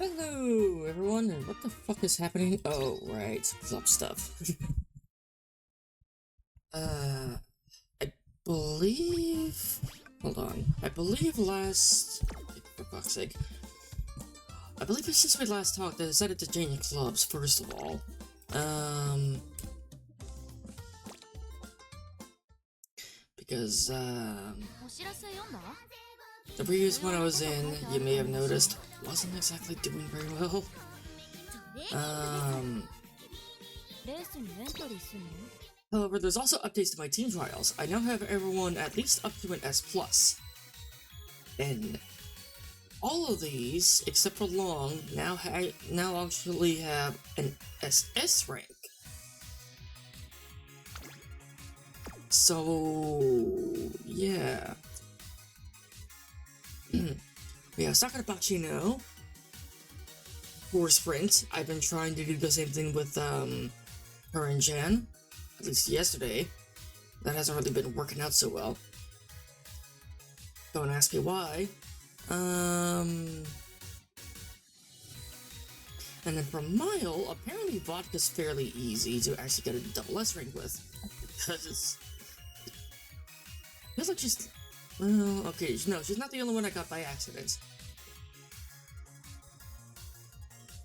Hello, everyone, and what the fuck is happening? Oh, right, club stuff. I believe... Hold on. I believe last... For fuck's sake. I believe since we last talked, I decided to change clubs, first of all. Because, the previous one I was in, you may have noticed, wasn't exactly doing very well. However, there's also updates to my team trials. I now have everyone at least up to an S+. And all of these, except for Long, now actually have an SS rank. So, yeah. We have Sakurabachi now. For Sprint, I've been trying to do the same thing with, her and Jan. At least yesterday. That hasn't really been working out so well. Don't ask me why. And then for Mile, apparently Vodka's fairly easy to actually get a double S rank with. Because... feels like she's... well, okay, no, she's not the only one I got by accident.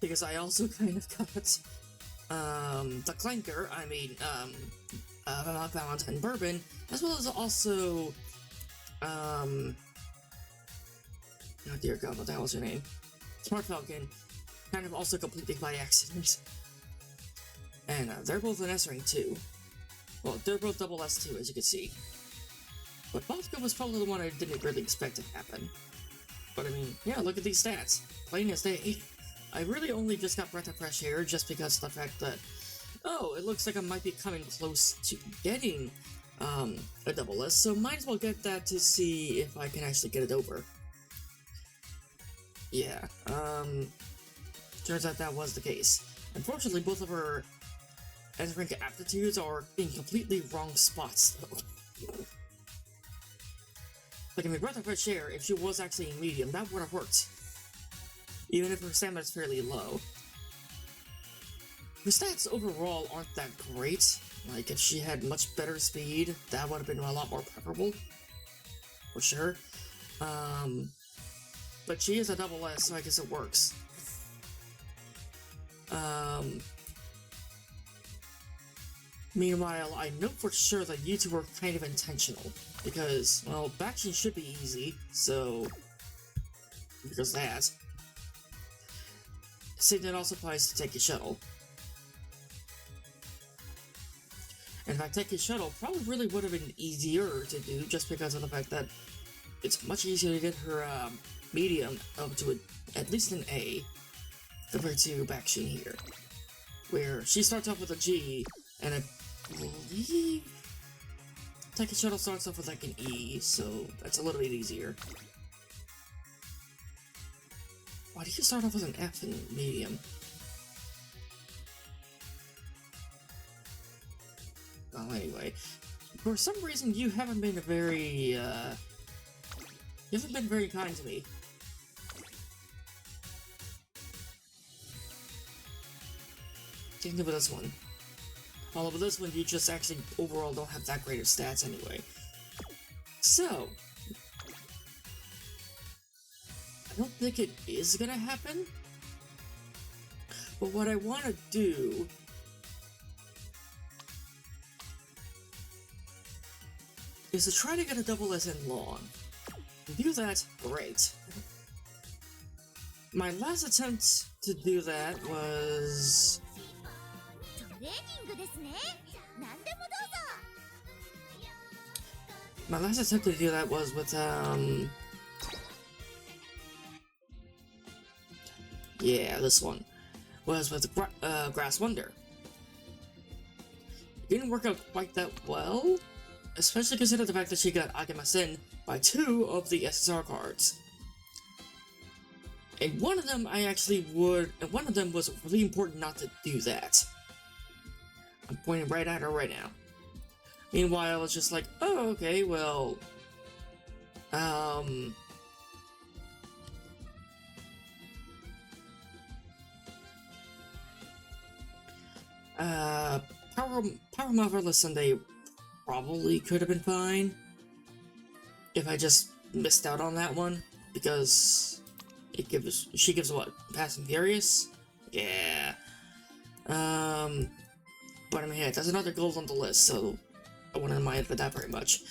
Because I also kind of got, the Clanker, Valentine Bourbon, as well as also, oh dear god, what the hell was her name? Smart Falcon, kind of also completely by accident. And, they're both an S rank too. Well, they're both double S too, as you can see. But Vodka was probably the one I didn't really expect to happen. But I mean, yeah, look at these stats. Plain as day. I really only just got Breath of Fresh Air just because of the fact that, oh, it looks like I might be coming close to getting, a double S, so might as well get that to see if I can actually get it over. Yeah, turns out that was the case. Unfortunately, both of her S-rank aptitudes are in completely wrong spots, though. Like, I mean, Breath of Fresh Air, if she was actually in medium, that would have worked. Even if her stamina is fairly low. Her stats overall aren't that great. Like, if she had much better speed, that would have been a lot more preferable. For sure. But she is a double S, so I guess it works. Meanwhile, I know for sure that you two were kind of intentional. Because, well, Bakshin should be easy, so... because that. Same thing also applies to Take a Shuttle. In fact, Take a Shuttle probably really would have been easier to do just because of the fact that it's much easier to get her medium up to at least an A compared to Bakshin here. Where she starts off with a G, and I believe Take a Shuttle starts off with like an E, so that's a little bit easier. Why do you start off with an F in medium? Well, anyway. For some reason, you haven't been very, you haven't been very kind to me. Same thing with this one. Although with this one, you just actually overall don't have that great of stats anyway. So... I don't think it is gonna happen. But what I want to do is to try to get a double S in Long. To do that, great. My last attempt to do that was... my last attempt to do that was with, yeah, this one. Was with Grass Wonder. It didn't work out quite that well, especially considering the fact that she got Agamasen by 2 of the SSR cards. And one of them and one of them was really important not to do that. I'm pointing right at her right now. Meanwhile, it's just like, oh, okay, well... Uh, Power Marvelous Sunday probably could have been fine if I just missed out on that one, because she gives what? Fast and Furious? Yeah. But I mean, hey, there's another gold on the list, so I wouldn't mind for that very much.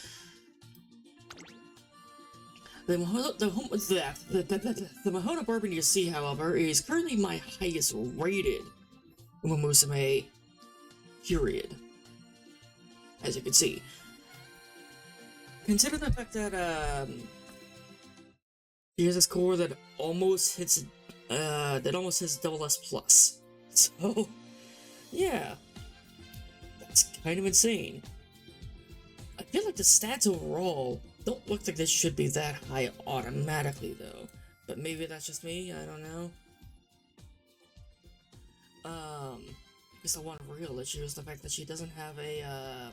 The Mahona Bourbon you see, however, is currently my highest rated Musume, period. As you can see. Consider the fact that, he has a score that almost hits, double S plus. So, yeah. That's kind of insane. I feel like the stats overall don't look like this should be that high automatically, though. But maybe that's just me, I don't know. Just the one real issue is the fact that she doesn't have a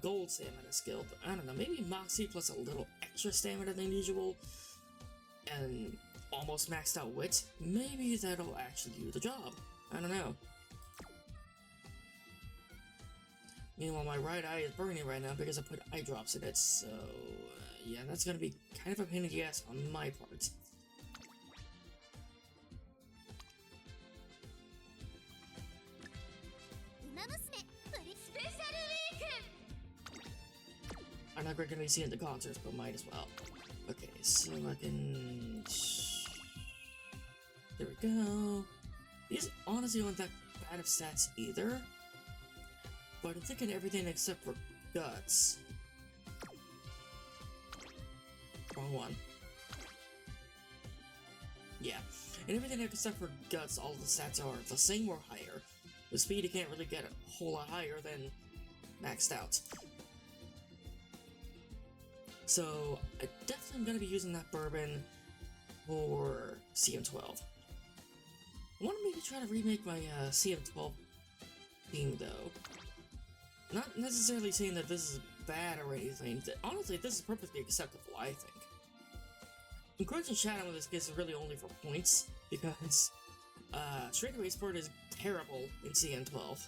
gold stamina skill, but I don't know, maybe Moxie plus a little extra stamina than usual, and almost maxed out wit, maybe that'll actually do the job. I don't know. Meanwhile, my right eye is burning right now because I put eye drops in it, so yeah, that's gonna be kind of a pain in the ass on my part. I'm not going to be seeing the concerts, but might as well. Okay, so I can... There we go. These honestly aren't that bad of stats either. But I'm thinking everything except for guts. Wrong one. Yeah. And everything except for guts, all the stats are the same or higher. The speed you can't really get a whole lot higher than maxed out. So, I definitely am going to be using that bourbon for CM12. I want to maybe try to remake my CM12 theme, though. Not necessarily saying that this is bad or anything. Honestly, this is perfectly acceptable, I think. Encouraging Shadow in this case is really only for points, because Straightaway Sport is terrible in CM12.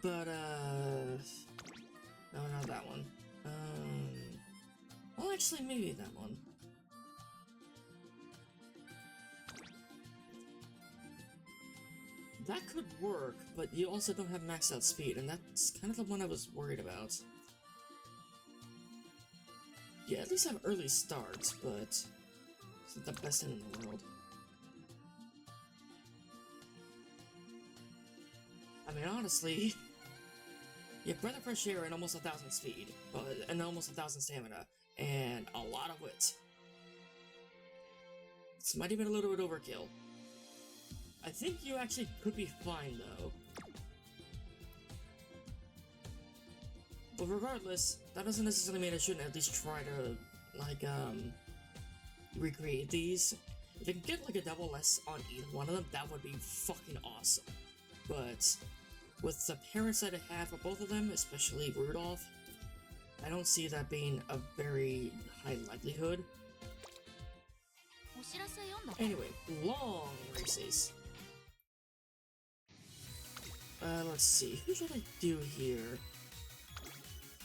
But, no, not that one. Well, actually, maybe that one. That could work, but you also don't have maxed out speed, and that's kind of the one I was worried about. Yeah, at least have early starts, but it's not the best thing in the world. I mean, honestly, you have Breath of Fresh Air and almost 1,000 speed, and almost 1,000 stamina, and a lot of wit. This might have been a little bit overkill. I think you actually could be fine, though. But regardless, that doesn't necessarily mean I shouldn't at least try to, like, recreate these. If I could get, like, a double S on either one of them, that would be fucking awesome. But with the parents that I have for both of them, especially Rudolph, I don't see that being a very high likelihood. Anyway, long races. Let's see, who should I do here?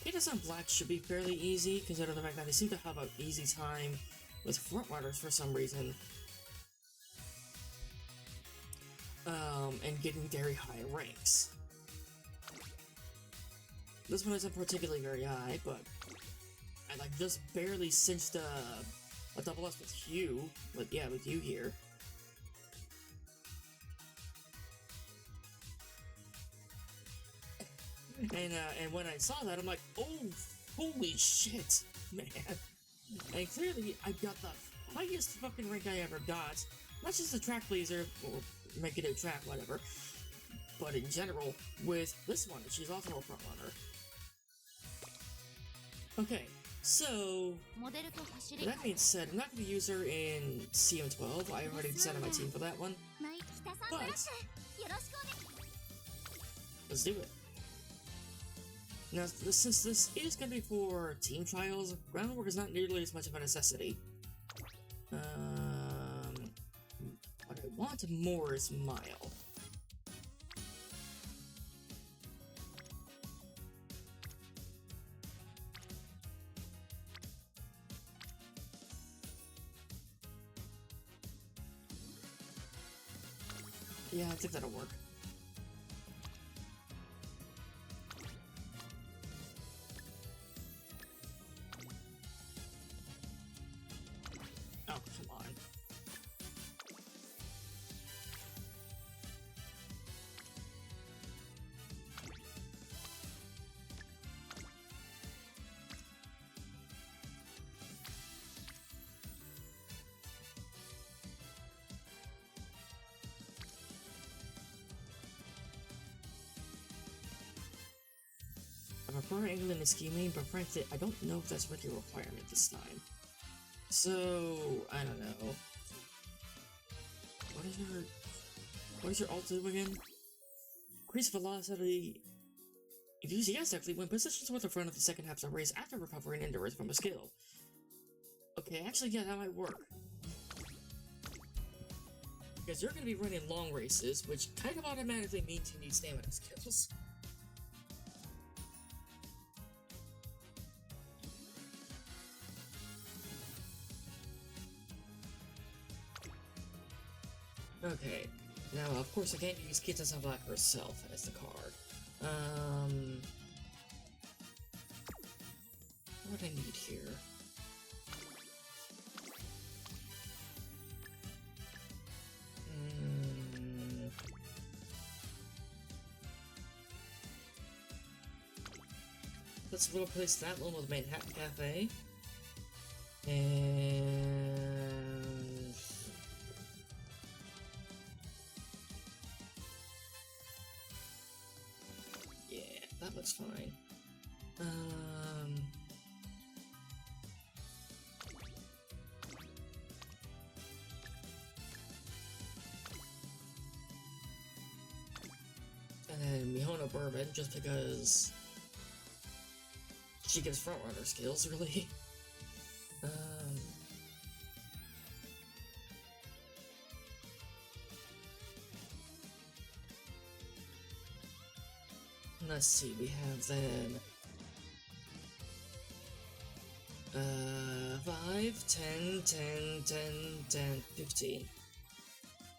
Chaos on Black should be fairly easy, considering the fact that they seem to have an easy time with frontrunners for some reason. And getting very high ranks. This one isn't particularly very high, but I like just barely cinched a double S with Hugh, but yeah, with you here. And when I saw that, I'm like, oh, holy shit, man. And clearly, I got the highest fucking rank I ever got. Not just the track blazer, or make it a track, whatever, but in general, with this one, she's also a front runner. Okay, so, with that being said, I'm not going to use her in CM12, I already decided my team for that one, but, let's do it. Now, since this is going to be for team trials, groundwork is not nearly as much of a necessity. thought more is mile. Yeah, I think that'll work. Oh, come on. I prefer England and scheming, but frankly, I don't know if that's really a requirement this time. So, I don't know. What is your ult do again? Increase velocity enthusiastically when positions toward the front of the second half of the race after recovering endurance from a skill. Okay, actually, yeah, that might work. Because you're going to be running long races, which kind of automatically means you need stamina skills. Okay, now of course I can't use Kitana Black herself as the card. What do I need here? Let's replace that one with Manhattan Cafe. And yeah, that looks fine. And then Mihono Bourbon, just because she gives frontrunner skills, really. Let's see, we have then 5, 10, 10, 10, 10, 15.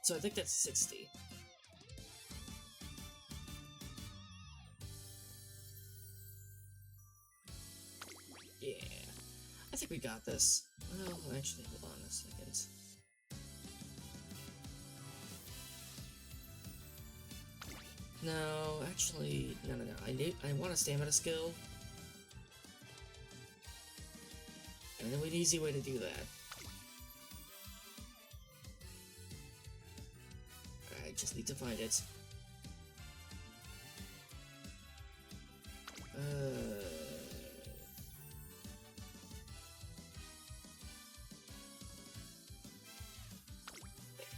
So I think that's 60. Yeah, I think we got this. Well, actually, hold on a second. No, actually, no. I want a stamina skill. And then we need an easy way to do that. I just need to find it.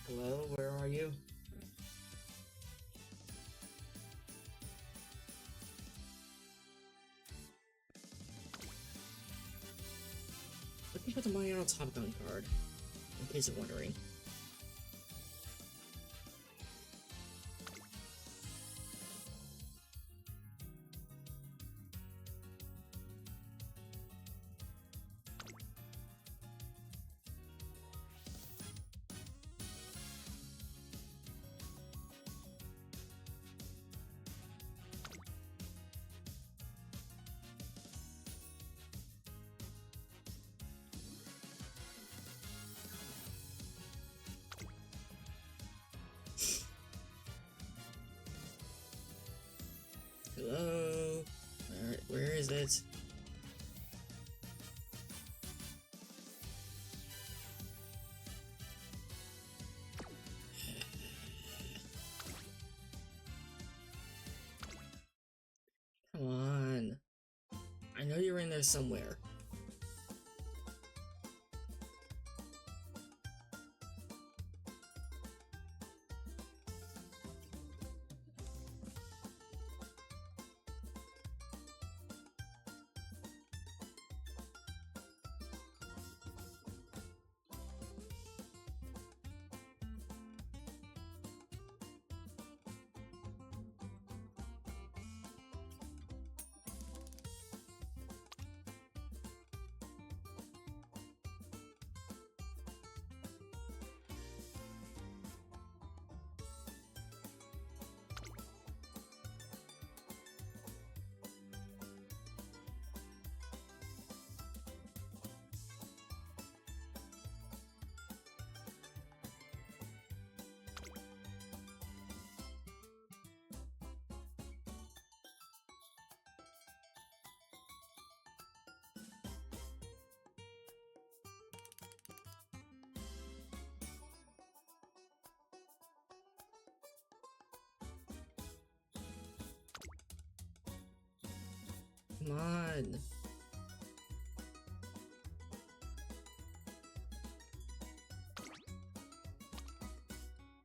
Hello, where are you? Looking for the Mariano Top Gun card, in case you're wondering. Hello? Alright, where is it? Come on. I know you're in there somewhere. Come on.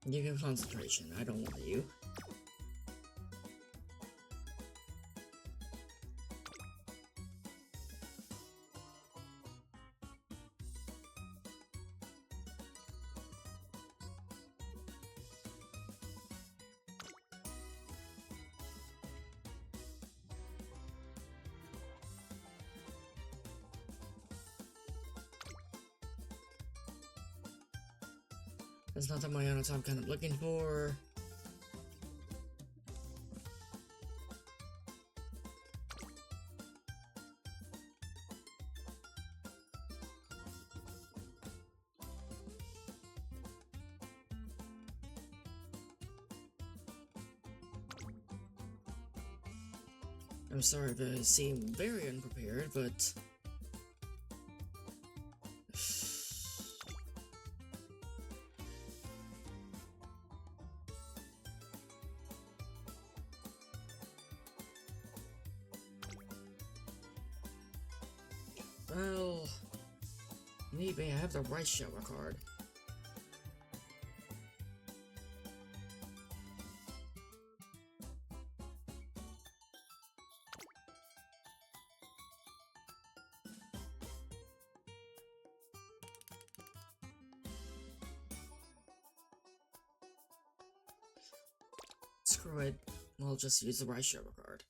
You give concentration. I don't want you. That's not the Mayana I'm kind of looking for. I'm sorry to seem very unprepared, but... Well... maybe I have the right shower card. Screw it. I'll just use the right shower card.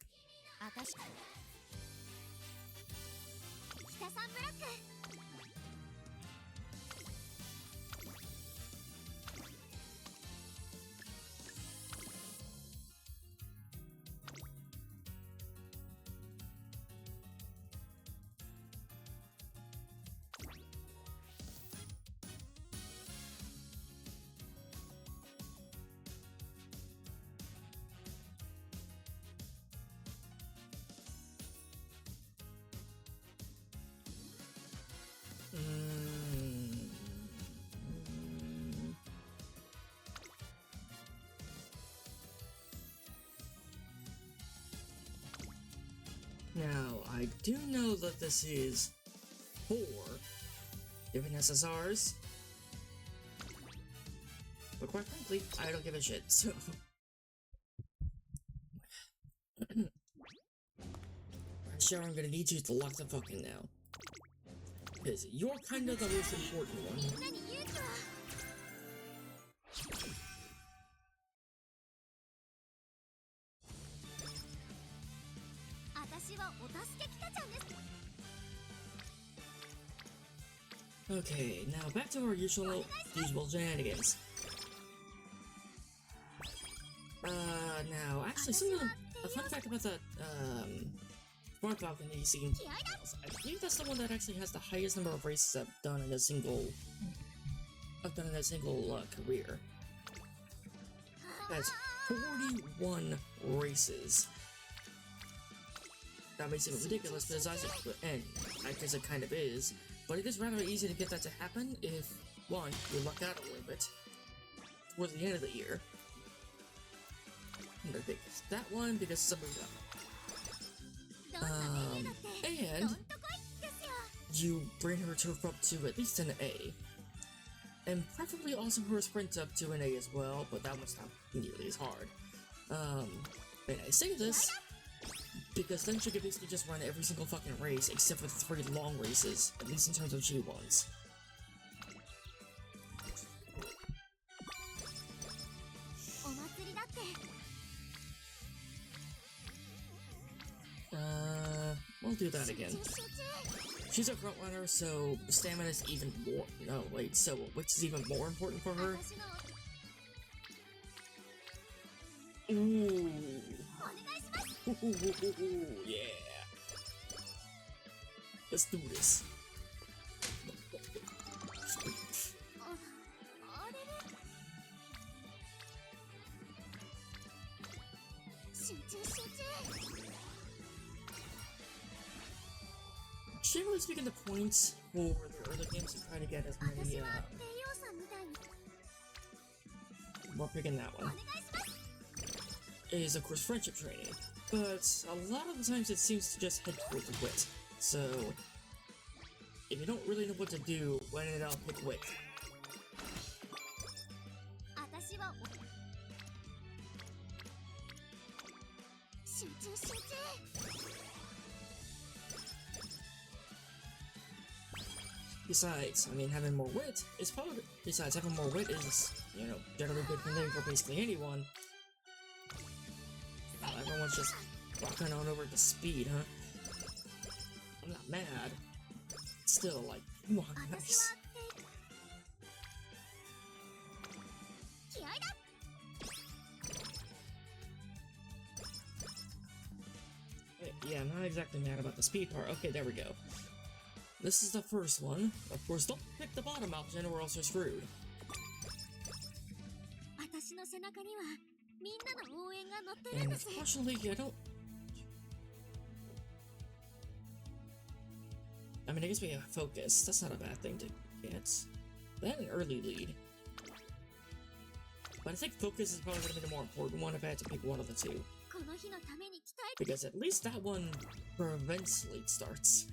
Now, I do know that this is 4 different SSRs, but quite frankly, I don't give a shit, so... Sure, I'm gonna need you to lock the fuck in now. Because you're kind of the most important one. Okay, now back to our usual shenanigans. Now, actually, a fun fact about that, Smart Falcon that you see, I believe that's the one that actually has the highest number of races I've done in a single, career. That's 41 races. That may seem ridiculous, but I guess it kind of is. But it is rather easy to get that to happen if, one, you luck out a little bit towards the end of the year. I'm gonna pick that one because somebody got and you bring her turf up to at least an A. And preferably also her sprint up to an A as well, but that one's not nearly as hard. And I say this because then she could basically just run every single fucking race except for the 3 long races, at least in terms of G1s. We'll do that again. She's a front runner, so stamina is even more. No, wait, so which is even more important for her? Ooh. Yeah. Let's do this. Generally speaking, the points for the early games to try to get as many, we're picking that one, is of course friendship training. but a lot of the times it seems to just head towards wit. So, if you don't really know what to do, why not pick wit? Besides, I mean, having more wit is probably. Besides, having more wit is, you know, generally good for basically anyone. Everyone's just walking on over to speed, huh? I'm not mad. Still, like, come on, nice. Yeah, I'm not exactly mad about the speed part. Okay, there we go. This is the first one. Of course, don't pick the bottom option or else you're screwed. And unfortunately, I don't... I mean, it gives me a focus. That's not a bad thing to get. They had an early lead. But I think focus is probably going to be the more important one if I had to pick one of the two. Because at least that one prevents lead starts.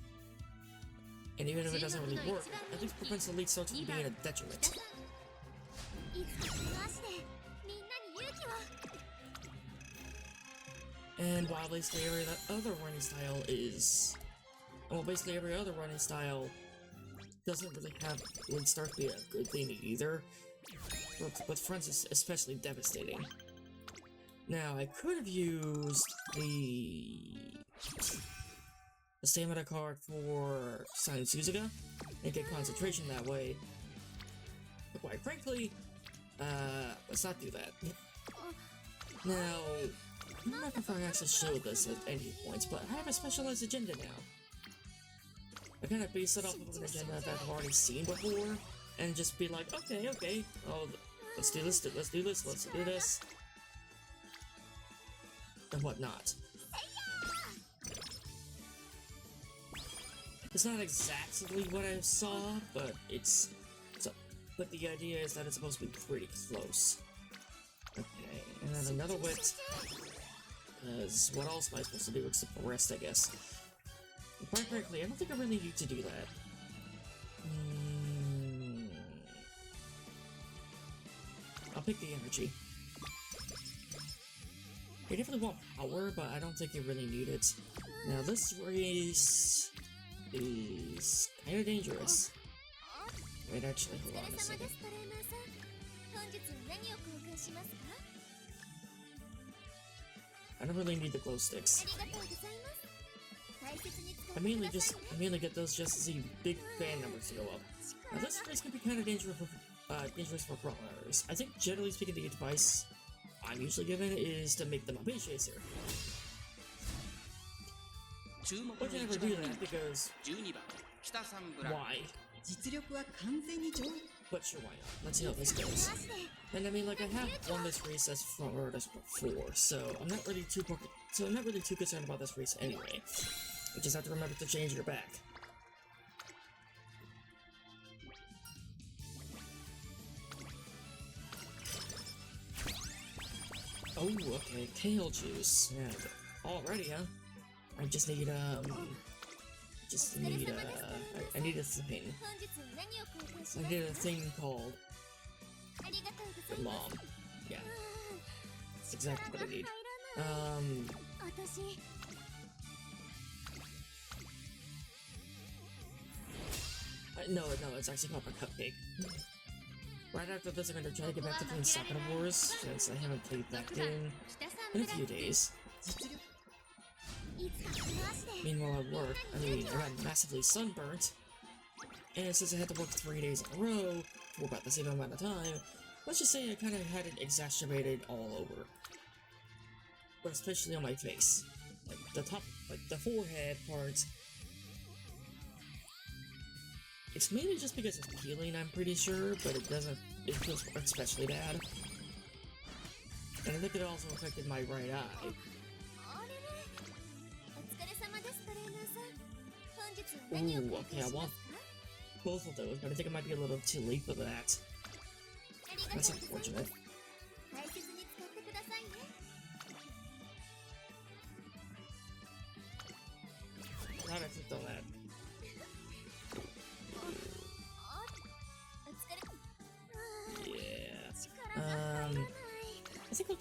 And even if it doesn't really work, at least prevents the lead starts from being a detriment. And while basically every other running style is... Well, basically every other running style doesn't really have lead starts be a good thing either. But Friends is especially devastating. Now, I could have used the stamina card for Silent Suzuka and get concentration that way. But quite frankly, let's not do that. Now, I'm not sure if I actually showed this at any points, but I have a specialized agenda now. I kind of base it off of an agenda that I've already seen before, and just be like, okay, oh, let's do this, and whatnot. It's not exactly what I saw, but but the idea is that it's supposed to be pretty close. Okay, and then another wit. Because what else am I supposed to do except for rest, I guess? And quite frankly, I don't think I really need to do that. I'll pick the energy. I definitely want power, but I don't think you really need it. Now this race is kind of dangerous. Wait, actually, hold on a second. I don't really need the glow sticks. I mainly get those just to see big fan numbers to go up. Now this race can be kind of dangerous for runners. I think generally speaking, the advice I'm usually given is to make them a base chaser. But I never do that because why? But sure, why not? Let's see how this goes. And I mean, like, I have won this race as far as before, so I'm not really too concerned about this race anyway. You just have to remember to change your back. Oh, okay, kale juice. Yeah, already, huh? I just need, I need a thing. I need a thing called the mom. Yeah. That's exactly what I need. No, it's actually called a cupcake. Right after this, I'm gonna try to get back to playing Sakura Wars, since I haven't played that game in a few days. Meanwhile, at work, I got massively sunburnt, and since I had to work 3 days in a row for about the same amount of time, let's just say I kind of had it exacerbated all over. But especially on my face. Like, the top, like, the forehead part. It's mainly just because it's peeling, I'm pretty sure, but it feels especially bad. And I think it also affected my right eye. Ooh, okay, I want both of those, but I think it might be a little too late for that. That's unfortunate.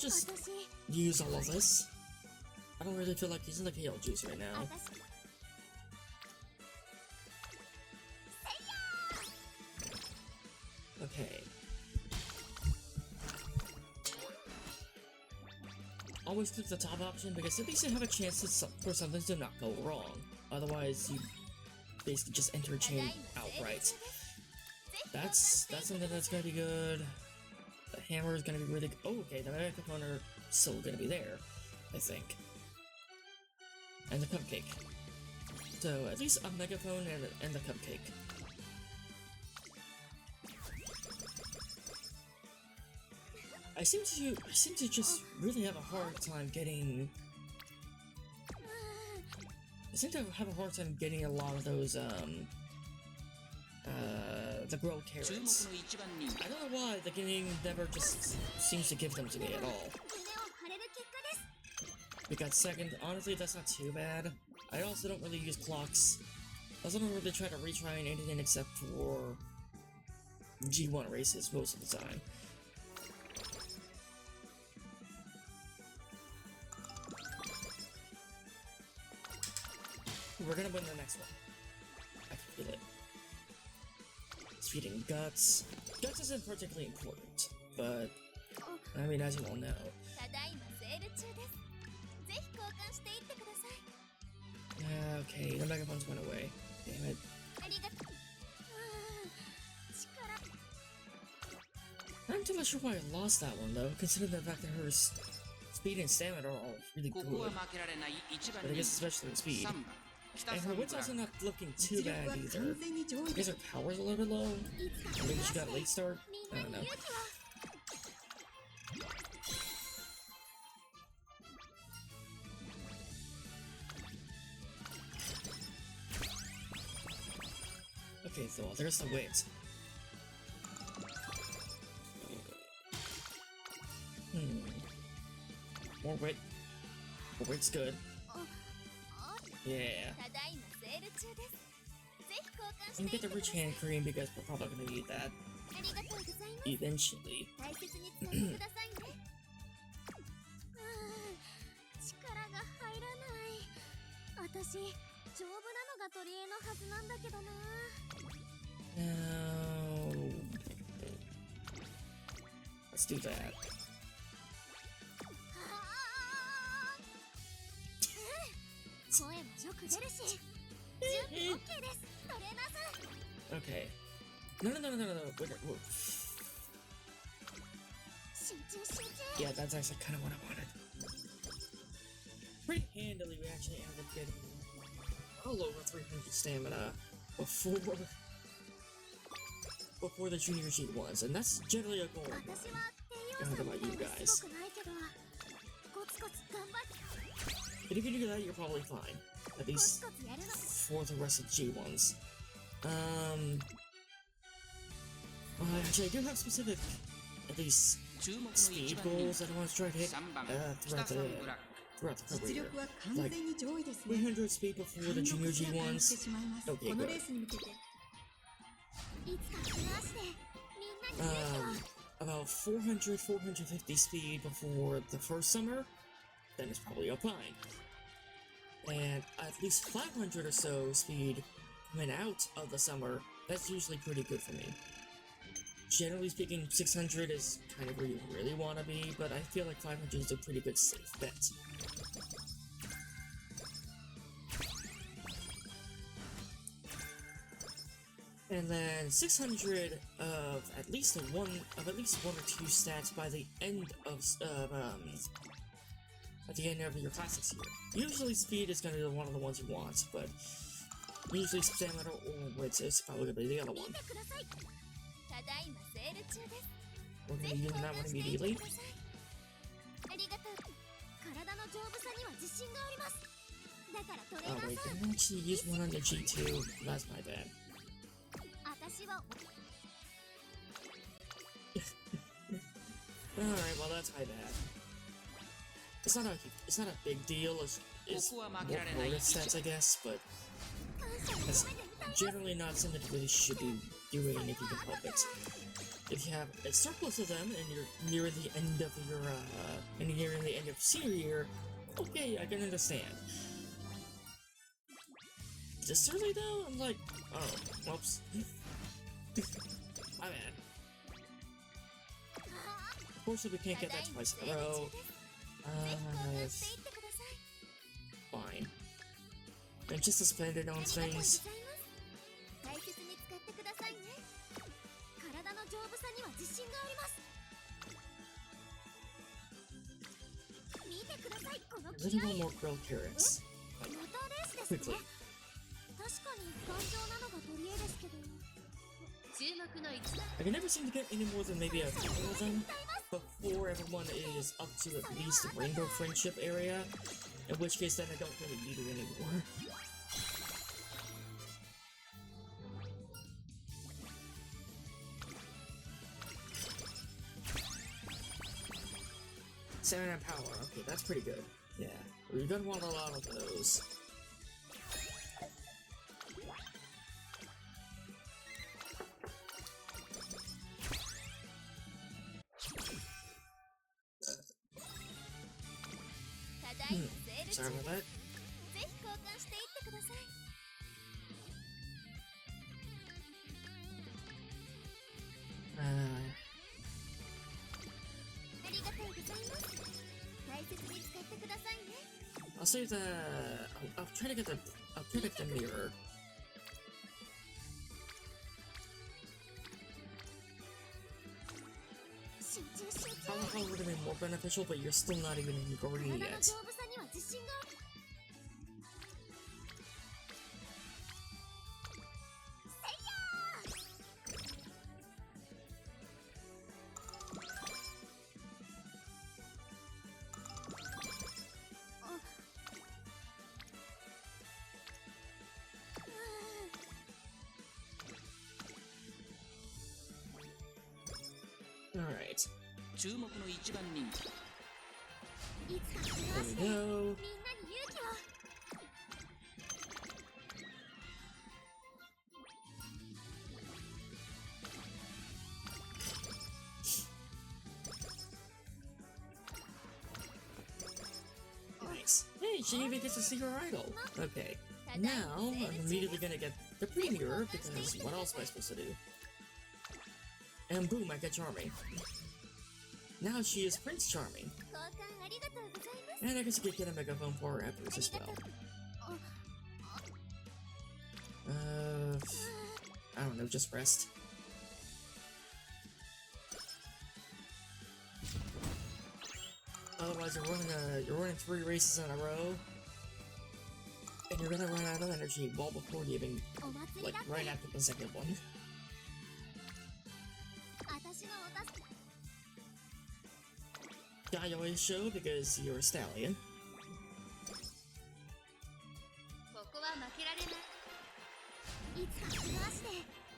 just use all of this. I don't really feel like using the kale juice right now. Okay. Always click the top option because at least you have a chance for something to not go wrong. Otherwise, you basically just enter a chain outright. That's something that's gonna be good. The hammer is gonna be really good. Oh, okay, the microphone are still gonna be there, I think. And the cupcake. So at least a megaphone and the cupcake. I seem to just really have a hard time getting. I seem to have a hard time getting a lot of those the grilled carrots. I don't know why the game never just seems to give them to me at all. We got second. Honestly, that's not too bad. I also don't really use clocks. I also don't really try to retry anything except for G1 races most of the time. We're gonna win the next one. I can feel it. It's feeding Guts. Guts isn't particularly important, but I mean, as you all know. Okay, the megaphones went away. Damn it. I'm not too sure why I lost that one though, considering the fact that her speed and stamina are all really good. But I guess especially with speed. And her wit's also not looking too bad either. I guess her power's a little bit low. Or maybe she got a late start. I don't know. Okay, so there's the wit. More wit. More wit's good. Yeah. I'm gonna get the rich hand cream because we're probably gonna need that eventually. No. Let's do that. Okay. No. Wait. Yeah, that's actually kind of what I wanted. Pretty handily, we actually ended up getting all over 300 stamina before the Junior G1s, and that's generally a goal. I don't know about you guys. But if you do that, you're probably fine. At least for the rest of the G1s. Actually, I do have specific, at least, speed goals that I want to try to hit throughout the career. Like, 300 speed before the Junior G1s. Okay, good. About 450 speed before the first summer, then it's probably fine. And at least 500 or so speed coming out of the summer, that's usually pretty good for me. Generally speaking, 600 is kind of where you really want to be, but I feel like 500 is a pretty good safe bet. And then 600 of at least one or two stats by the end of your classics here. Usually speed is gonna be one of the ones you want, but usually stamina or wits is probably gonna be the other one. We're gonna be using that one immediately. Oh wait, didn't I actually use one on the G2? That's my bad. Alright, well that's my bad. It's not a big deal, it's more bonus stats I guess, but that's generally not something that really should be doing if you can help it. if you have a surplus of them and you're nearing the end of your senior year, okay, I can understand. This early though, I'm like, oh, whoops. My bad. Unfortunately, we can't get that twice in a row. Fine. I'm just suspended on things. A little one more grilled carrots. Like, quickly. I can never seem to get any more than maybe a couple of them before everyone is up to at least the Rainbow Friendship area, in which case then I don't really need it anymore. Stamina and power, okay, that's pretty good. Yeah, we're gonna want a lot of those. Sorry about that. I'll save the. I'll try to get the. I'll try to get the mirror. Probably would have been more beneficial, but you're still not even in green yet. Alright. There we go. Nice. Hey, she even gets to see her idol. Okay. Now, I'm immediately gonna get the pre-mirror, because what else am I supposed to do? And boom, I get Charming. Now she is Prince Charming. And I guess I could get a megaphone for her afterwards as well. I don't know, just rest. Otherwise, you're running 3 races in a row, and you're gonna run out of energy well before you even, like, right after the second one. I always show because you're a stallion.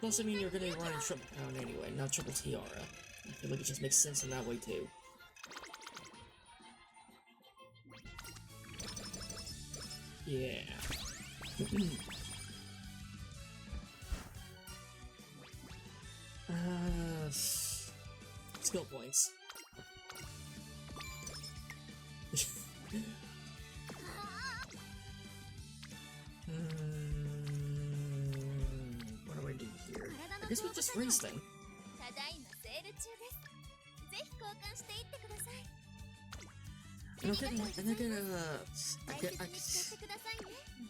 Plus, I mean, you're gonna be running triple crown anyway, not triple tiara. I feel like it just makes sense in that way too. Yeah. Skill points. What do I do here? I guess we just race then.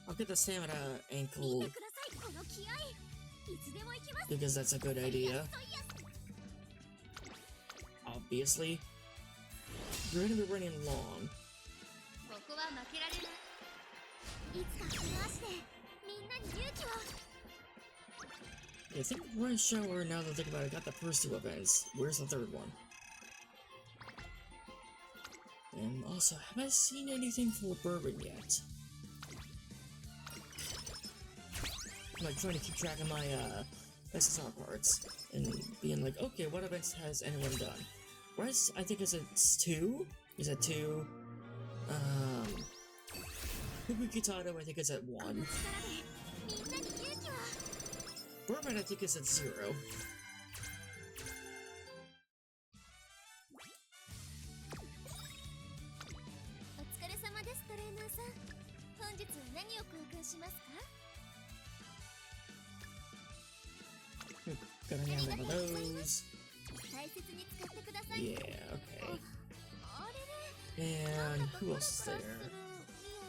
I'll get the stamina ankle because that's a good idea. Obviously, you're gonna be running long. I think Rush Shower, now that I think about it, got the first 2 events. Where's the 3rd one? And also, have I seen anything for Bourbon yet? I'm like trying to keep track of my SSR parts and being like, okay, what events has anyone done? Rice, I think it's 2. Is it 2? Hibukitato, I think it's at 1. Bourbon, I think is at 0. Gotta have one of those. Yeah, okay. And who else is there?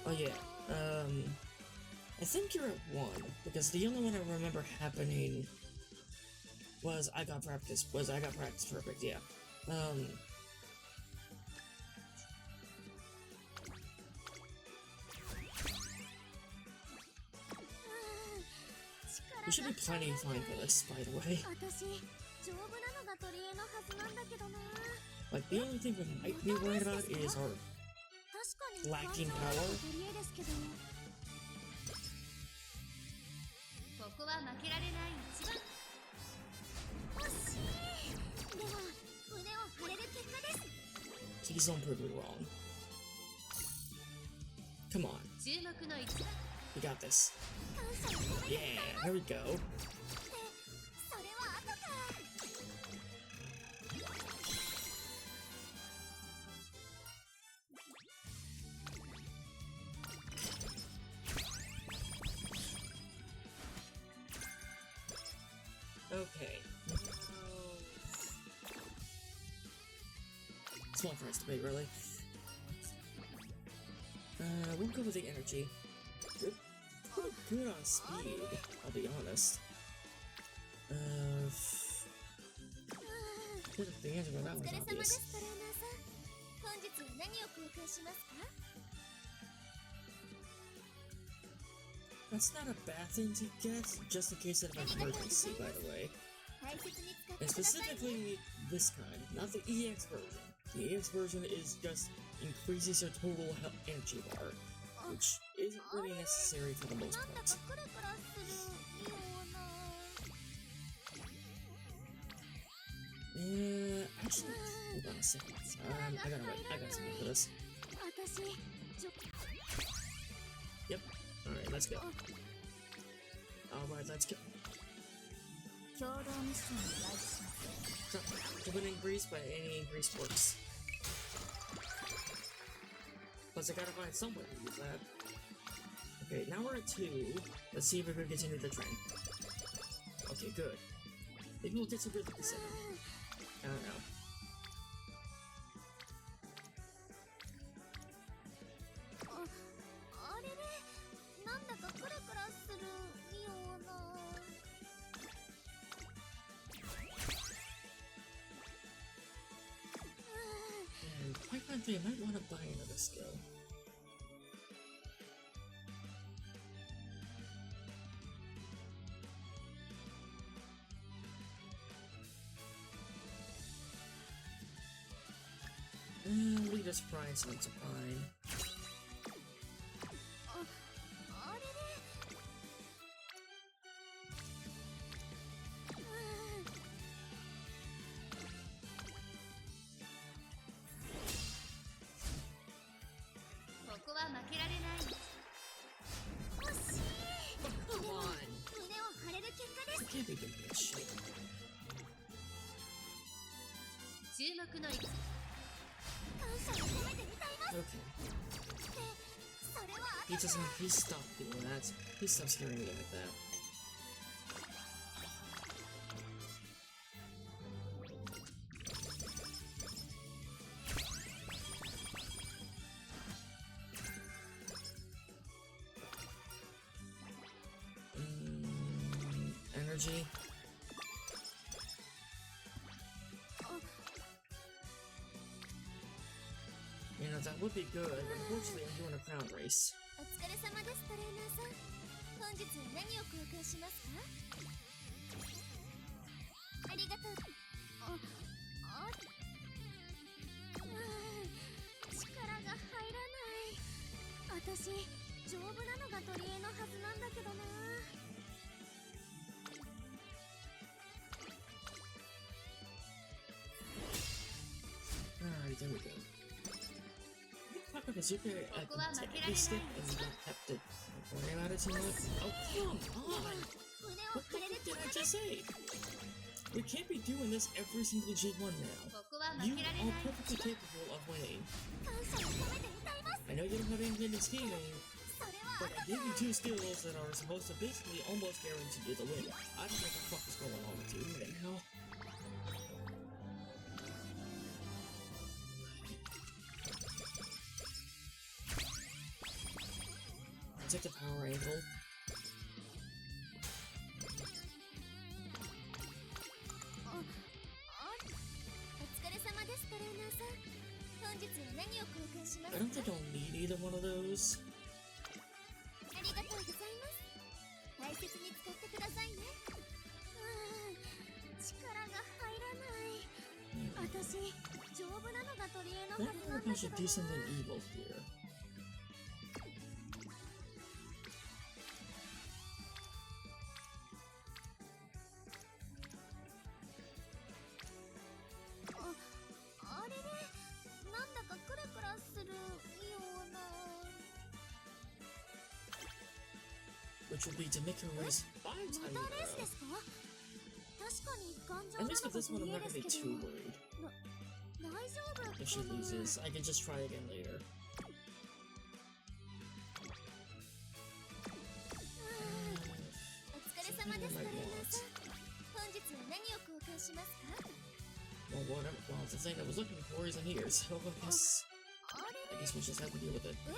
Oh yeah, I think you're at 1, because the only one I remember happening was I got practice perfect, yeah. We should be plenty fine for this, by the way. Like, the only thing we might be worried about is our lacking power. Please don't prove me wrong. Come on. We got this. Yeah, here we go. Okay. Small price to pay, really. We'll go with the energy. Good on speed, I'll be honest. The answer to that one's obvious. That's not a bad thing to get, just in case of an emergency, by the way. And specifically this kind, not the EX version. The EX version is just increases your total energy bar, which isn't really necessary for the most part. Actually, hold on a second. I got something for this. Yep. Alright, let's go. Alright, let's go. So, opening grease, but any grease works. Plus, I gotta find somewhere to use that. Okay, now we're at 2. Let's see if we can continue the trend. Okay, good. Maybe we'll get some good at the 7. I don't know. And quite frankly, I might want to buy another skill. Lead us frying sounds fine. Come on! I can't be doing this shit. Okay. Please stop doing that. Please stop scaring me like that. Energy. You know, that would be good, but unfortunately I'm doing a crown race. Alright, there we go. Fuck up a super I can take this stick and you don't have to worry about it too much. Oh, come on! What the fuck did I just say? We can't be doing this every single G1 now. You are perfectly capable of winning. I know you don't have anything to scheming, But I gave you 2 skills that are supposed to basically almost guarantee you the win. I don't know what the fuck is going on with you right now. Take the power angle. お疲れ様ですトレーナーさん。本日は何を交換します I か？ don't think I'll need either one of those. ありがとうございます。大切に使ってくださいね。力が入らない。私、丈夫なのが取り柄の I はず wonder なん if I だけ should ど do な。 something evil here.あれれ、なんだかクラクラするような。 Which would be to make her race 5 times ま in た a レースで row. すか？確かに頑丈 At な least の with が this 取 one, り I'm 柄 not で gonna す be けど。 too worried. 大丈夫 If she かな？ loses, I can just try again later. お疲れ様ですトレーナーさん。本日は何を交換しますか？ Well, whatever. Well, the thing I was looking for isn't here, so I guess あれ I guess we'll just have to deal with it. ま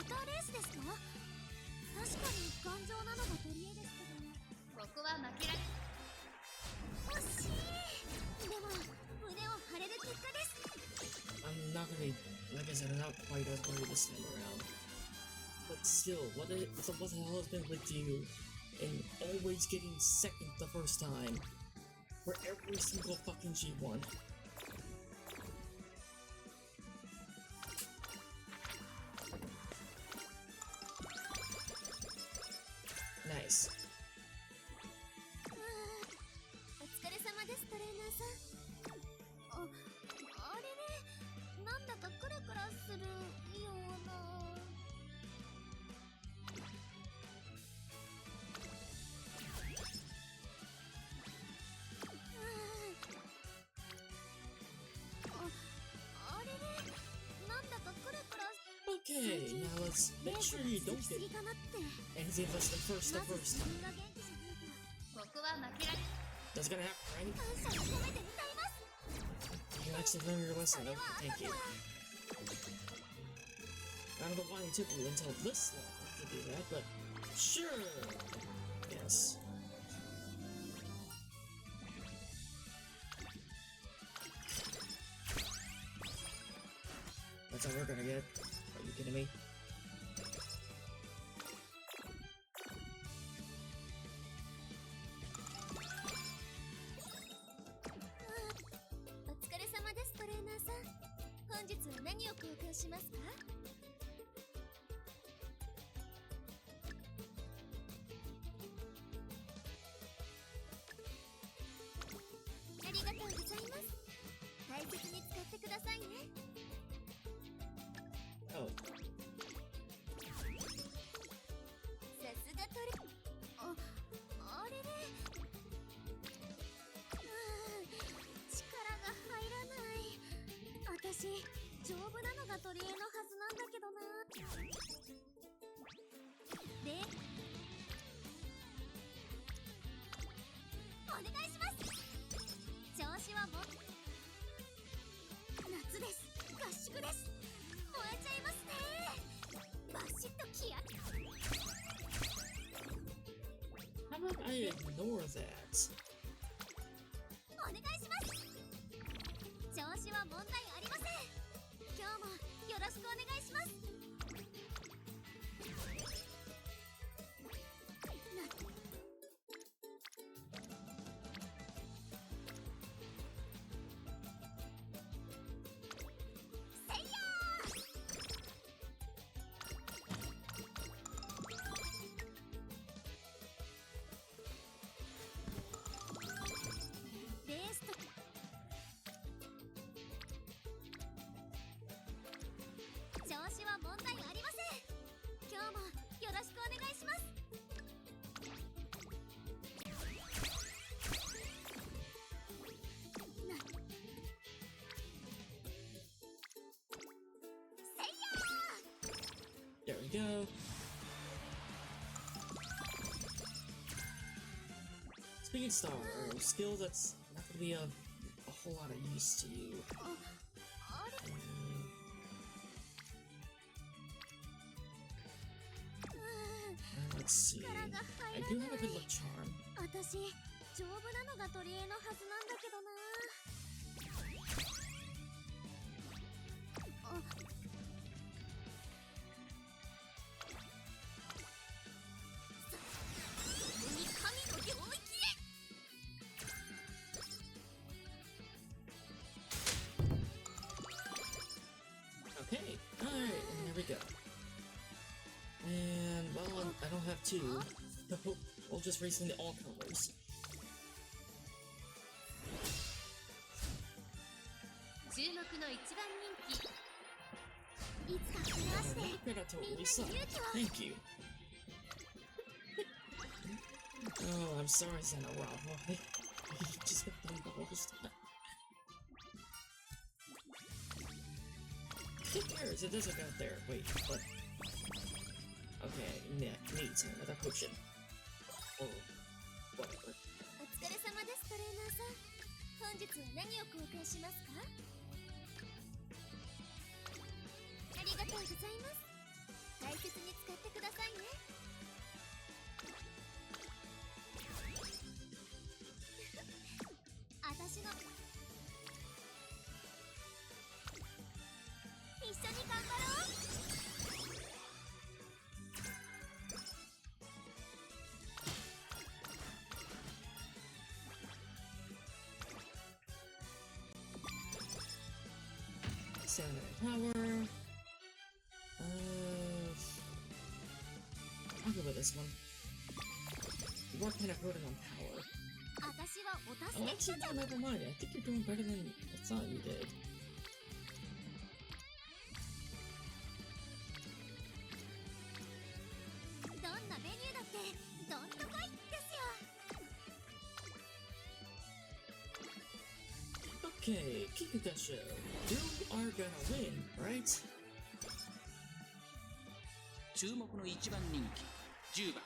たレースですか？確かに頑丈なのが取り柄ですけど。ここは負けられ。惜しい。でも胸を張れる結果です。 I'm not gonna be, like I said, I'm not quite as worried this time around. But still, what the hell has been with you in always getting second the first time for every single fucking G1? Nice. お疲れ様ですトレーナーさん。あれね、なんだかクラクラするような。あれね、なんだかクラクラ。 Okay, now let's make sure you don't get かなって。 anything less than first the まず first 自 time. 分が元気じゃないから。ここは負けられ。 That's gonna happen, right? 感謝を込めて歌います。 You actually learned your lesson. Okay, thank you. I don't know why it took you until this long to do that, but sure. Yes. That's all we're gonna get. Are you kidding me? お疲れ様ですトレーナーさん。本日は何を交換しますか？ありがとうございます。大切に使ってくださいね。 Oh, さすがトレ。あれれ。力が入らない。私、丈夫なのが取り柄のはずなんだけどな。で、お願いします。調子はも夏です。合宿です。燃えちゃいますね。バシッと気合。 how about I ignore that? お願いします。調子は問題ありません。今日もよろしくお願いします。せいやー。ベースと調子は問題ありません。今日もよろしくお願いします。せいや There we go. Speed Star, a skill that's not gonna be a whole lot of use to you. Let's see. I do have a good luck charm. 私丈夫なのが取り柄のはずなんだけどな。神の領域へ。Okay, alright, here we go. And, well, I don't have two, so we'll just race into all colors. 注目の一番人気。いつかこれはして、みんなに勇気を。Thank you. Oh, I'm sorry, Santa Bravo. I just got done balls. Who cares? It doesn't go out there. Wait, what? Okay, neat. Another potion. Or whatever. お疲れ様です、トレーナーさん。本日は何を交換しますか？ありがとうございます。大切に使ってくださいね。私の一緒に頑張ろう。Standard power. I'll go with this one. You are kind of hurting on power. 私はお助 Oh, け actually, no, never mind. I think you're doing better than I thought you did. どんなメニューだってどんとこいですよ。Okay, Kikukasho. You are gonna win, right? 注目の一番人気10番。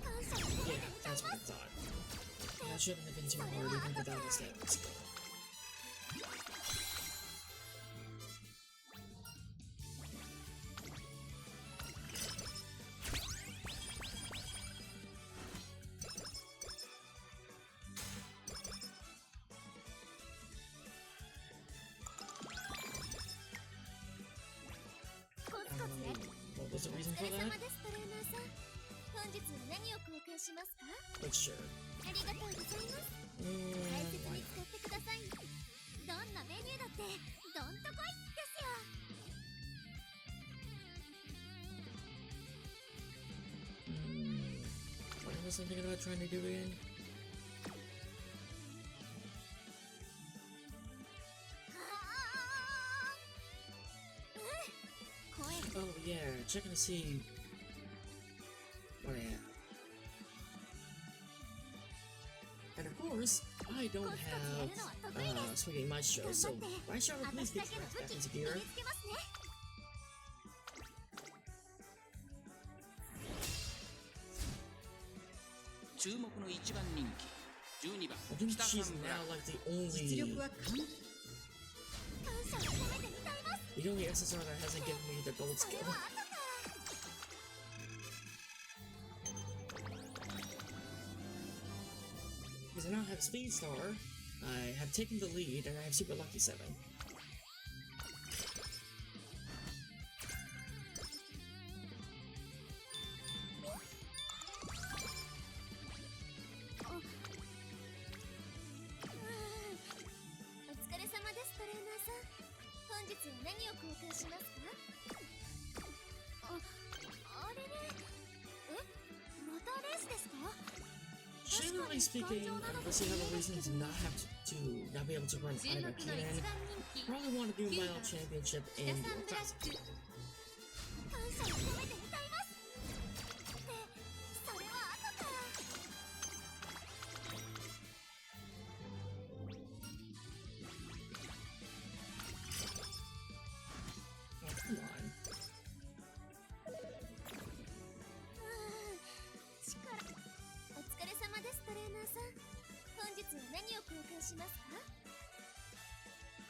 感謝を込め Yeah, て歌い that's ま what I す。 thought. That shouldn't have been too hard even without the standard skill. What was the お reason 疲 for れ that? 様ですトレーナーさん。本日は何を交換しますか？ But sure. ありがとうございます。大 And 切 why に not? 使ってください。どんなメニューだってどんとこいですよ。What was I thinking about trying to do again? 声 Oh yeah, checking to see what I am. And of course, I don't have swinging maestro, so maestro, please 私 get だけの back 武器 into 身に gear. つけますね。注目の一番人気12番 I think 北 she's 三村 now like the 実力 only は神。感謝を込めて歌います。 the only SSR that hasn't given me the gold それ skill. は後か。 Because I now have Speed Star, I have taken the lead, and I have Super Lucky 7. お疲れ様ですトレーナーさん。本日は何を交換しますか？あれね。またレースですか？ Generally speaking, unless you have a reason to not have to not be able to run 注 either 目の一番 cannon, 人気 probably want to do my own championship 北 in 三 your ブラッ classic. ク。感謝を込めて歌います。ってそれは後か。 Oh, come on. 力お疲れ様で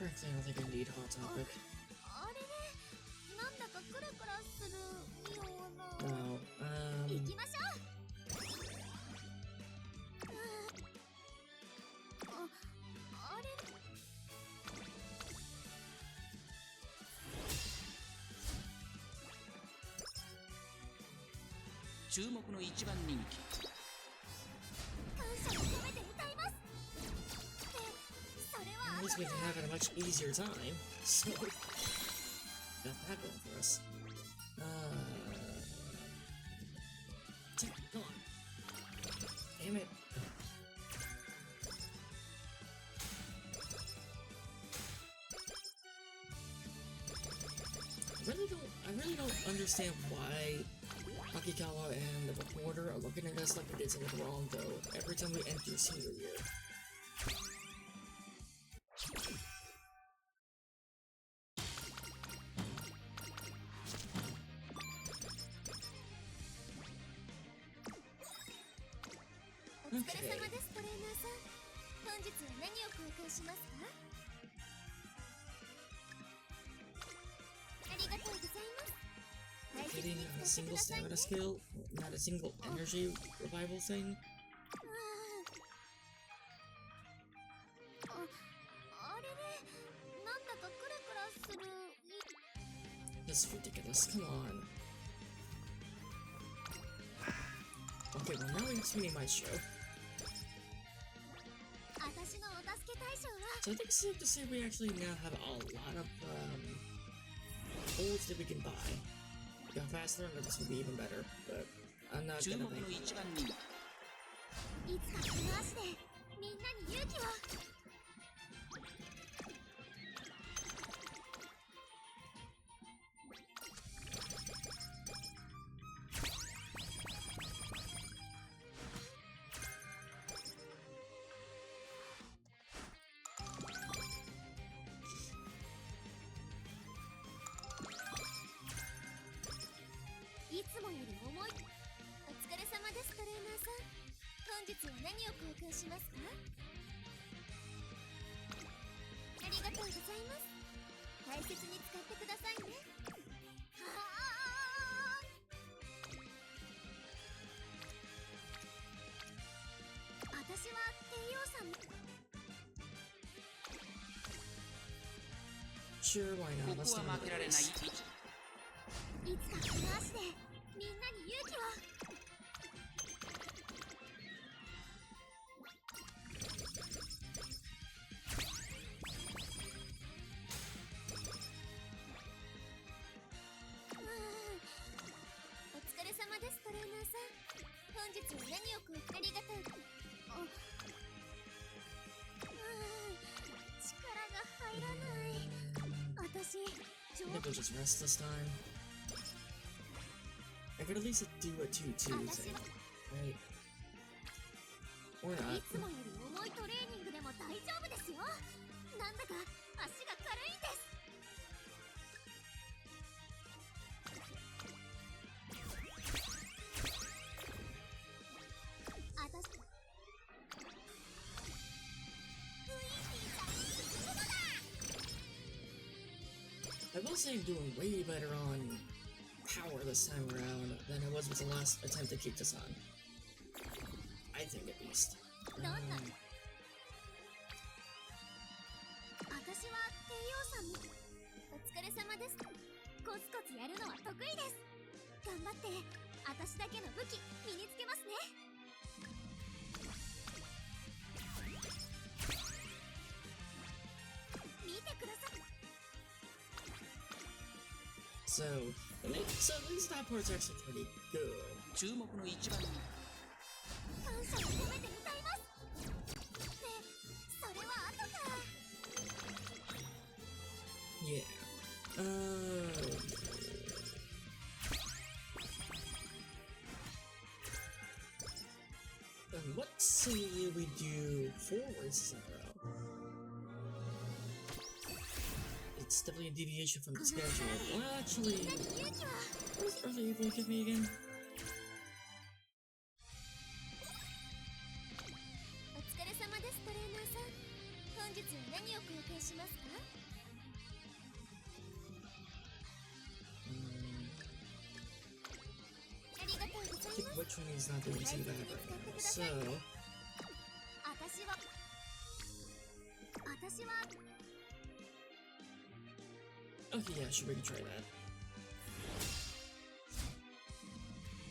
Frankly, I don't think I need Hot Topic. あれね、なんだかクラクラするような。No. 行きましょう。あれ。注目の一番人気。感謝を込めて歌います。で、それは At least we can have a much easier time. So, got that going for us. Come on. Damn it. I really don't understand why Akikawa and the reporter are looking at us like we did something wrong, though, every time we enter senior year. Okay. お疲れ様です、トレーナーさん。本日は何を交換しますか？ありがとうございます。 Getting a single stamina skill, not a single energy revival thing. あれね、なんだかクラクラする。 This is ridiculous. Come on. Okay, well now it's meeting my show. 私のお助け対象は So I think it's safe to say we actually now have a lot of holds that we can buy. If I'm fast learner, this would be even better, but I'm not 注 gonna 目の think. 一番人気。いつかこの足でみんなに勇気を。いつもより重い。お疲れ様です、トレーナーさん。本日は何を交換しますか？ありがとうございます。大切に使ってくださいね。私は帝王さん。 Sure, why こ not? こ Let's は start 負け with られない this. 位置。いつかこの足でみんなに勇気を。 お疲れ様です、トレーナーさん。本日は何をありがとう。力が入らない。私、I think we'll just rest this time. I could at least do a 2-2 thing, right? Or い not. つもより重いトレーニングでも大丈夫ですよ。なんだか足が軽いんです。 I will say I'm doing way better on power this time around than I was with the last attempt to keep this on. I think at least. どんな私は帝王さん。お疲れ様です。コツコツやるのは得意です。頑張って私だけの武器身につけますね。見てください。 So at least that part's actually pretty good. 注目の一番人気。感謝を込めて歌います。で、それは後から。 Yeah. Then let's say we do 4 races in a row. It's definitely a deviation from the schedule. Well, actually, 勇気は what does Earthly Evil give me again? お疲れ様です、トレーナーさん。本日は何を交換しますか？ think which one is not doing too bad right now. So, 私は okay, yeah, sure, we can try that.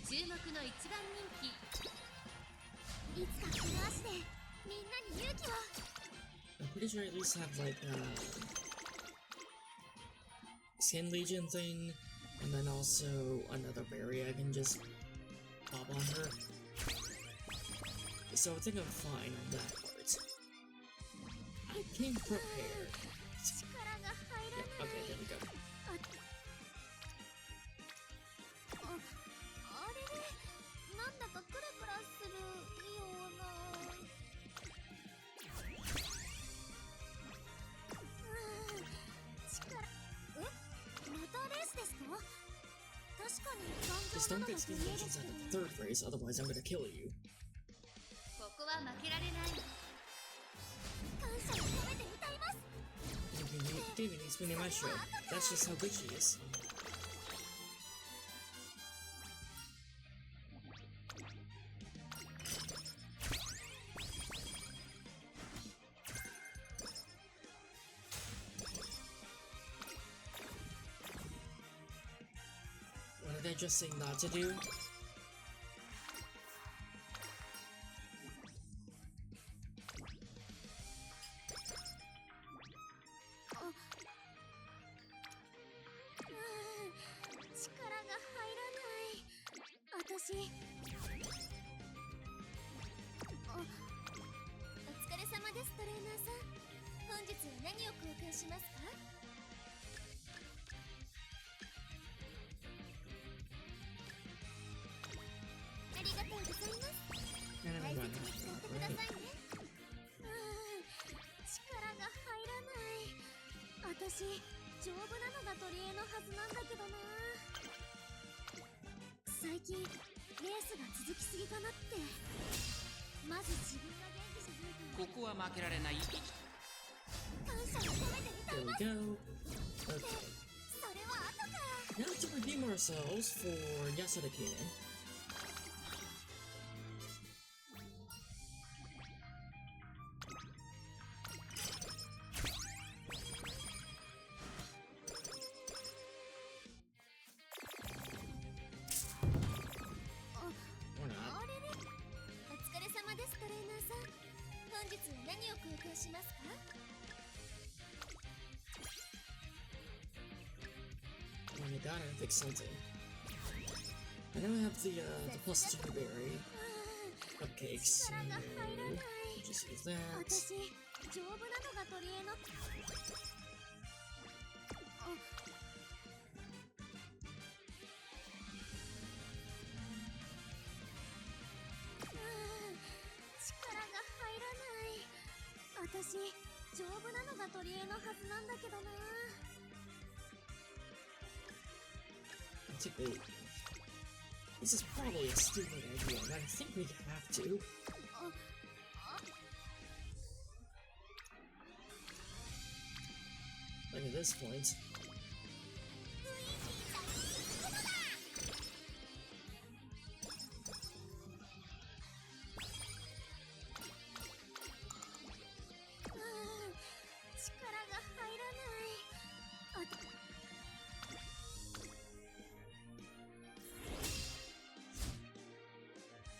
注目の一番人気いつかこの足でみんなに勇気を I'm pretty sure I at least have like Sand Legion thing, and then also another berry I can just pop on her. So I think I'm fine on that part. I came prepared. 力が入ら Yeah, ない okay, there we go. あれれなんだかクラクラするような力またレースですか確かに Just 頑 don't 丈 get なのが skin 取り柄で legions す at け the ど third race, otherwise I'm gonna kill you. ここは負けられない感謝を込めて歌います Gaming needs winning my show. That's just how good she is. What did I just say not to do? And I'm running. 私丈夫なのが取り柄のはずなんだけどな最近レースが続きすぎかなってまず自分が元気じゃないとここは負けられない。感謝を込めて歌 There い we ます go. そ Okay. れは後か Now to redeem ourselves for Yasudakine. Or not. あれれお疲れ様ですトレーナーさん本日は何を交換しますか Oh my god, I fix something. I now have the plus 2 berry cupcakes. So 力が入らない just use that. 私丈夫なのが取り柄の力が入らない私丈夫なのが取り柄のはずなんだけどな Wait. This is probably a stupid idea, but I think we have to. Like at this point.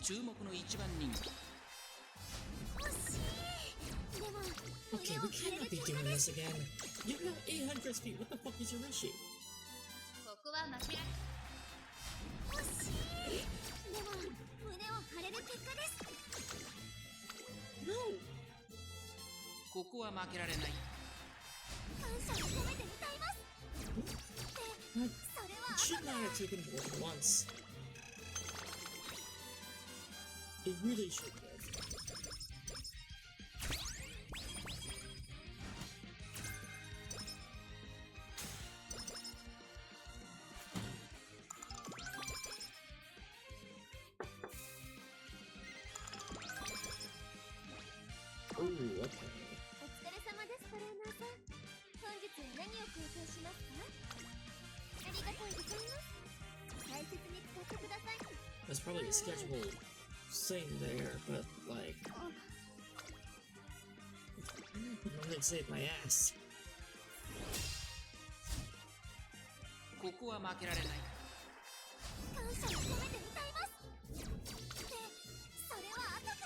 注目の一番人気。 Okay, we cannot be doing this again. You've got 800 speed. What the fuck is your issue? ここは負けられ惜しいでも胸を張れる結果です No! ここは負けられない。感謝を込めて歌いますで That それは should not have taken more than once. It really should have. Ooh, okay. お疲れ様ですトレーナーさん本日は何を交換しますかありがとうございます大切に使ってください There's probably a scheduled thing there, but like, it saved my ass. ここは負けられない。感謝を込めて歌いますってそれは後か。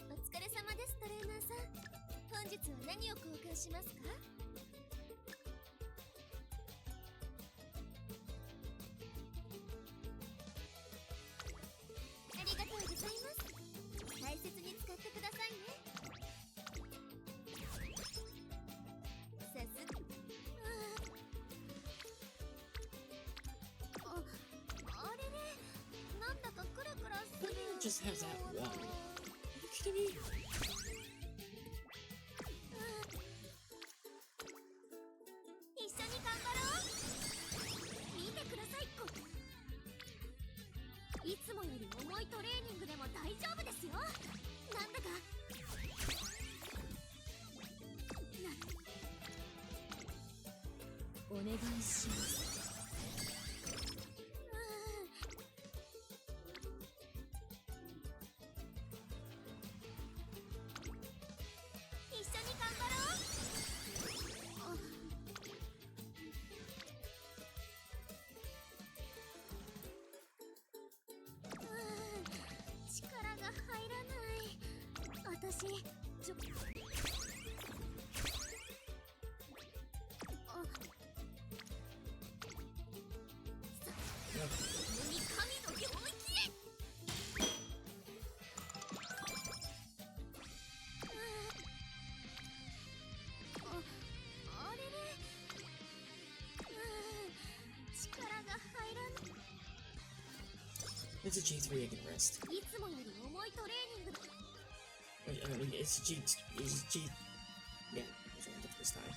お疲れ様ですトレーナーさん。本日は何を交換しますか？ありがとうございます。大切に使ってくださいね。さすあれね、なんだかクラクラする。 Just has that one. Are you kidding me? 一緒に頑張ろう。見てください。いつもより重いトレーニングでも大丈夫ですよ。なんだかお願いします。一緒に頑張ろう。力が入らない。私神の領域へ。あれね、力が入らない。 It's a G3, I can rest. いつもより重いトレーニング。 I mean, it's G. Yeah, that's what I did this time.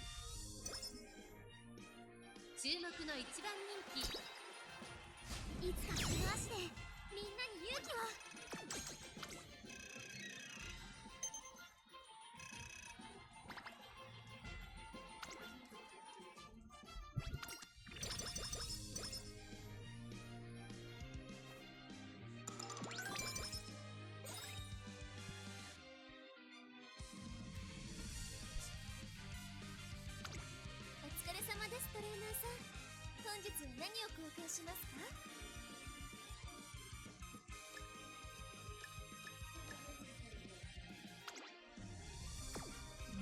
注目の一番人気。いつかこの足でみんなに勇気を。お疲れ様ですトレーナーさん。本日は何を交換しますか？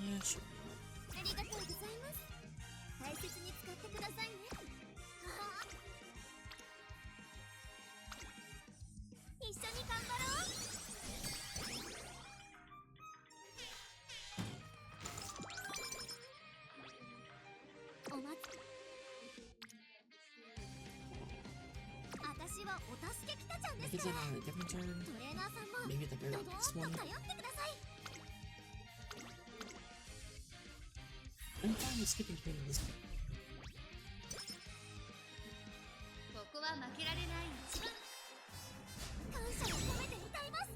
Yeah, sure. ありがとうございます。大切に使ってくださいね。一緒に頑張ろう。お待つ。私はお助けキタちゃんで Maybe す it's から。 on a different turn. トレーナーさんも Maybe at the very ドドー next ン one. と頼ってください。 I'm fine with skipping between this one. ここは負けられない一番。感謝を込めて歌いますっ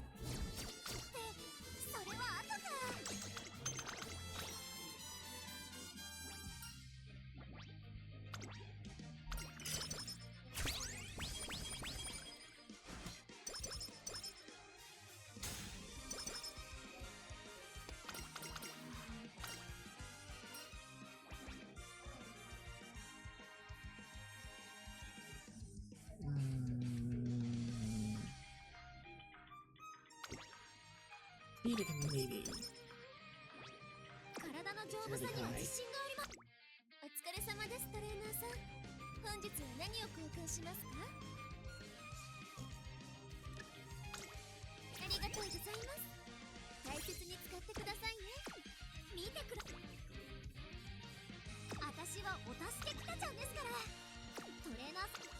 てそれは後か。Maybe. 体の丈夫さには自信があります。お疲れ様ですトレーナーさん。本日は何を交換しますか？ありがとうございます。大切に使ってくださいね。見てくだ私はお助けキタちゃんですから。トレーナーさん。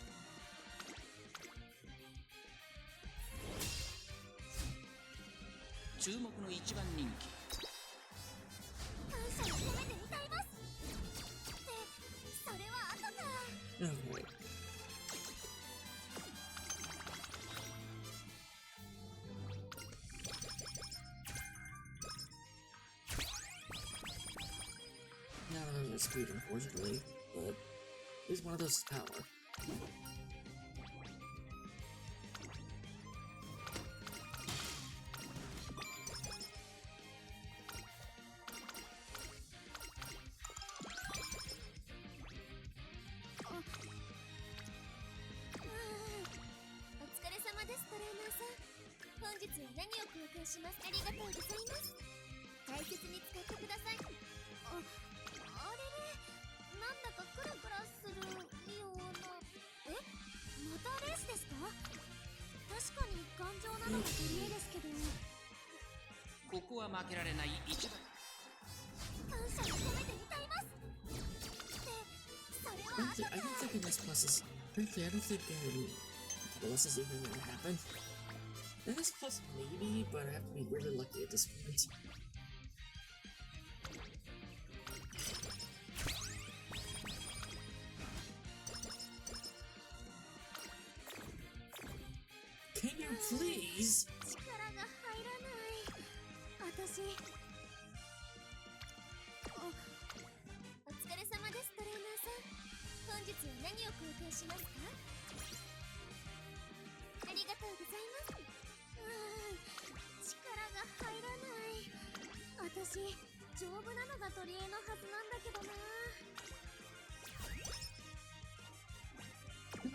注目の一番人気。感謝を込めて歌いますってそれは後か。No, wait. his speed, unfortunately, but at least one of those is power. I don't think in this plus is... Frankly, I don't think this is even gonna happen. In this plus, maybe, but I have to be really lucky at this point. Can you please?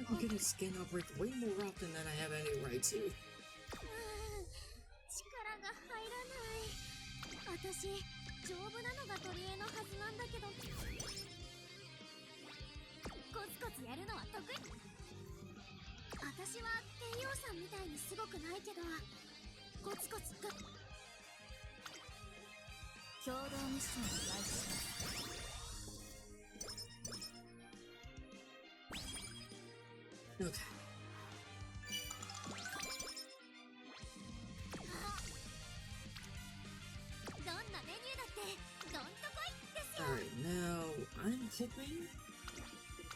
I'm gonna skin up Rick way more often than I have any right to. Okay. Alright, now I'm hoping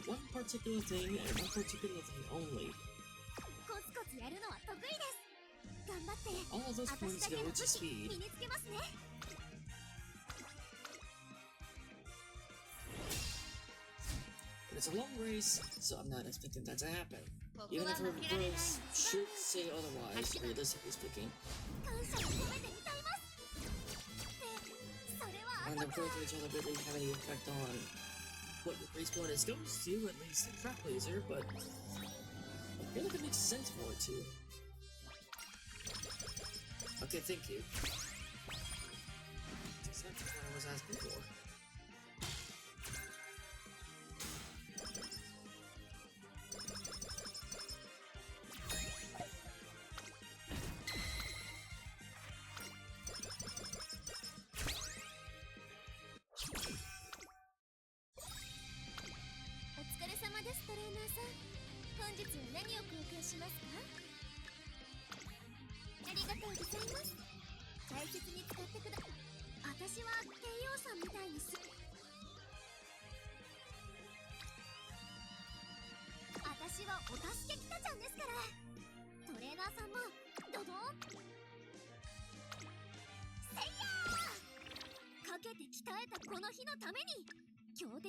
one particular thing and one particular thing only. All of those points go to speed. But it's a long race, so I'm not expecting that to happen. Even if her rules should say otherwise, realistically speaking. And the growth of each other really have any effect on what your race bonus goes to, at least in Track Laser, but I feel like it makes sense for it to. Okay, thank you. That's what I was asking for.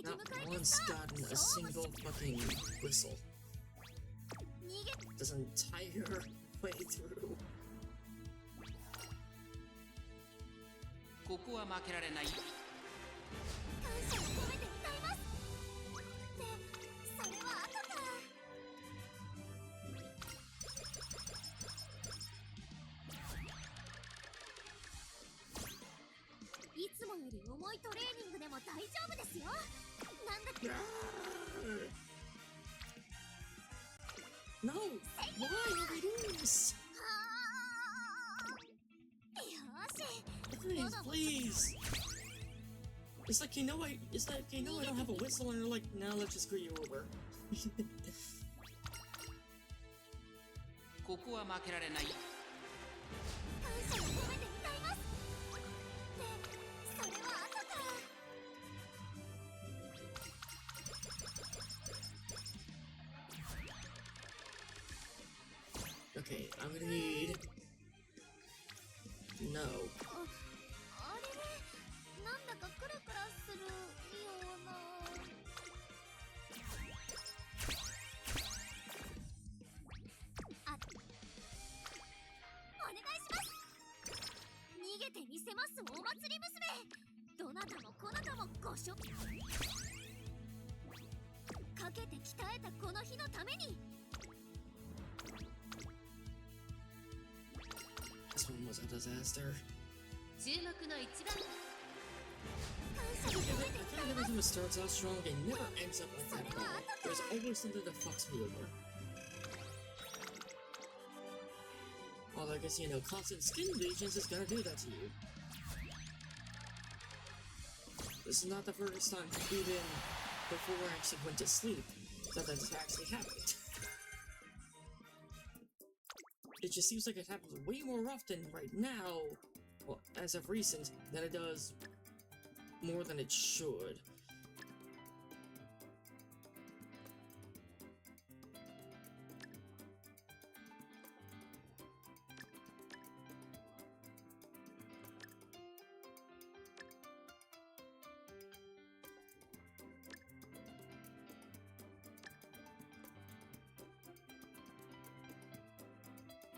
Not once gotten a single fucking whistle. This entire way through. No! Why are we doing this? Please, please! It's like, I don't have a whistle and you're like, now let's just screw you over. Okay, I'm gonna need... No. てみせますお祭り娘。どなたもこなたもごしょかけて鍛えたこの日のために。 This one was a disaster. 注目の一番 I think everything that starts out strong and never ends up like that at all. There's always something that fucks me over. Although I guess, you know, constant skin lesions is gonna do that to you. This is not the first time, even before I actually went to sleep, that this actually happened. It just seems like it happens way more often right now, well, as of recent, than it does more than it should.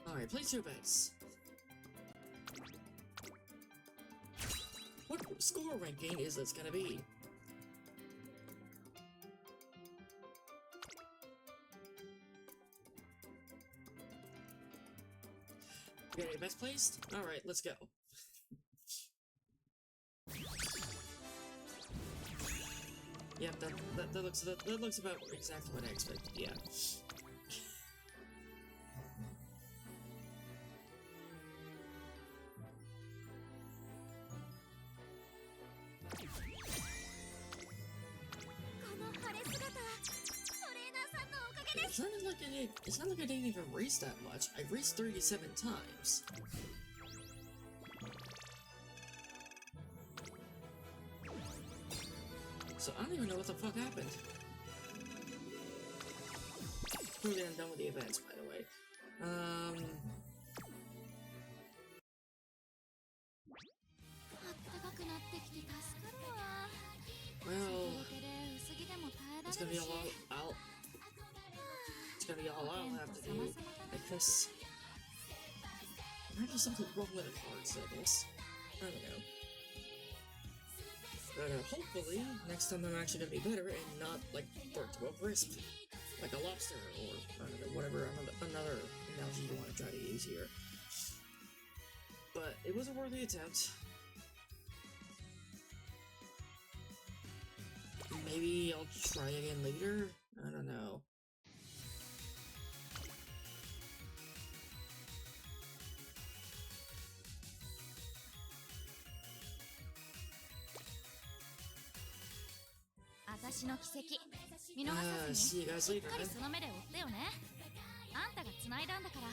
Alright, play 2 bets. What score ranking is this gonna be? You got any bets placed? Alright, let's go. Yep, that looks about exactly what I expected, yeah. It's not like I didn't even race that much. I raced 37 times. So I don't even know what the fuck happened. Clearly I'm done with the events, by the way. Well, it's gonna be a lot. It's gonna be all I'll have to do. I guess. Might be something wrong with the cards, I guess. I don't know. But hopefully, next time I'm actually gonna be better and not, like, burnt to a crisp. Like a lobster, or, I don't know, whatever, another analogy you want to try to use here. But it was a worthy attempt. Maybe I'll try again later? I don't know. See you guys later, man. その目で追ったよね。あんたが繋いだんだから